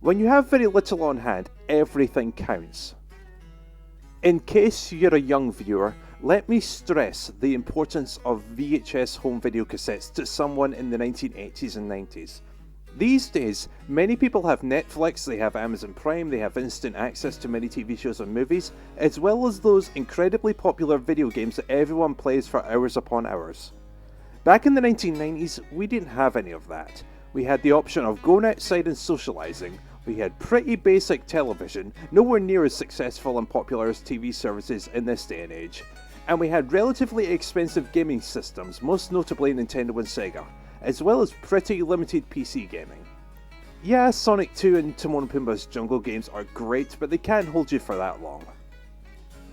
When you have very little on hand, everything counts. In case you're a young viewer, let me stress the importance of VHS home video cassettes to someone in the 1980s and 90s. These days, many people have Netflix, they have Amazon Prime, they have instant access to many TV shows and movies, as well as those incredibly popular video games that everyone plays for hours upon hours. Back in the 1990s, we didn't have any of that. We had the option of going outside and socializing. We had pretty basic television, nowhere near as successful and popular as TV services in this day and age. And we had relatively expensive gaming systems, most notably Nintendo and Sega, as well as pretty limited PC gaming. Yeah, Sonic 2 and Timon and Pumbaa's Jungle games are great, but they can't hold you for that long.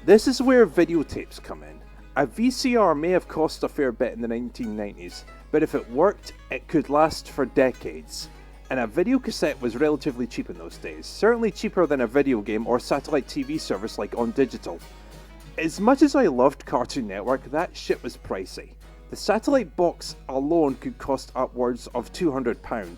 This is where videotapes come in. A VCR may have cost a fair bit in the 1990s, but if it worked, it could last for decades. And a video cassette was relatively cheap in those days, certainly cheaper than a video game or satellite TV service like On Digital. As much as I loved Cartoon Network, that shit was pricey. The satellite box alone could cost upwards of £200,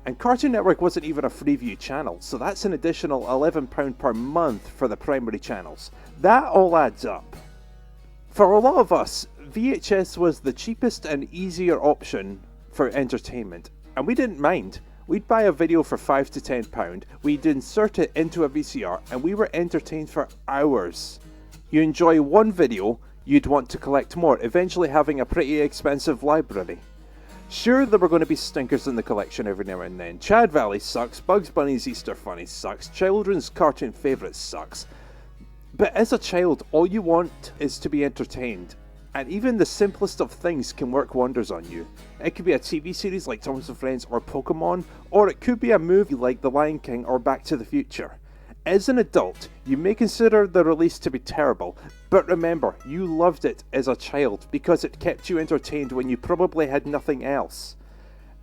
and Cartoon Network wasn't even a Freeview channel, so that's an additional £11 per month for the primary channels. That all adds up. For a lot of us, VHS was the cheapest and easier option for entertainment, and we didn't mind. We'd buy a video for £5 to £10, we'd insert it into a VCR, and we were entertained for hours. You enjoy one video, you'd want to collect more, eventually having a pretty expensive library. Sure, there were going to be stinkers in the collection every now and then. Chad Valley sucks, Bugs Bunny's Easter Funny sucks, children's cartoon favourites sucks. But as a child, all you want is to be entertained. And even the simplest of things can work wonders on you. It could be a TV series like Thomas and Friends or Pokemon, or it could be a movie like The Lion King or Back to the Future. As an adult, you may consider the release to be terrible, but remember, you loved it as a child because it kept you entertained when you probably had nothing else.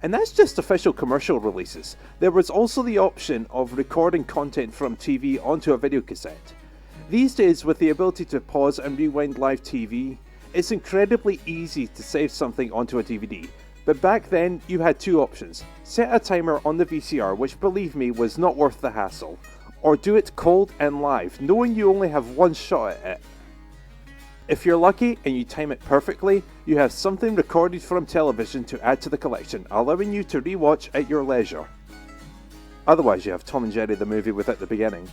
And that's just official commercial releases. There was also the option of recording content from TV onto a video cassette. These days, with the ability to pause and rewind live TV, it's incredibly easy to save something onto a DVD. But back then, you had two options. Set a timer on the VCR, which believe me was not worth the hassle, or do it cold and live, knowing you only have one shot at it. If you're lucky and you time it perfectly, you have something recorded from television to add to the collection, allowing you to rewatch at your leisure. Otherwise, you have Tom and Jerry the movie without the beginning.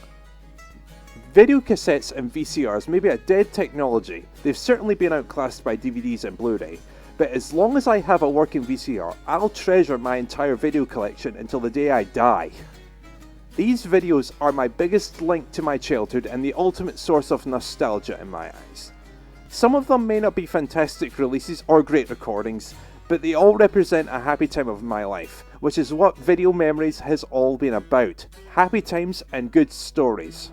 Video cassettes and VCRs may be a dead technology. They've certainly been outclassed by DVDs and Blu-ray. But as long as I have a working VCR, I'll treasure my entire video collection until the day I die. These videos are my biggest link to my childhood and the ultimate source of nostalgia in my eyes. Some of them may not be fantastic releases or great recordings, but they all represent a happy time of my life, which is what Video Memories has all been about. Happy times and good stories.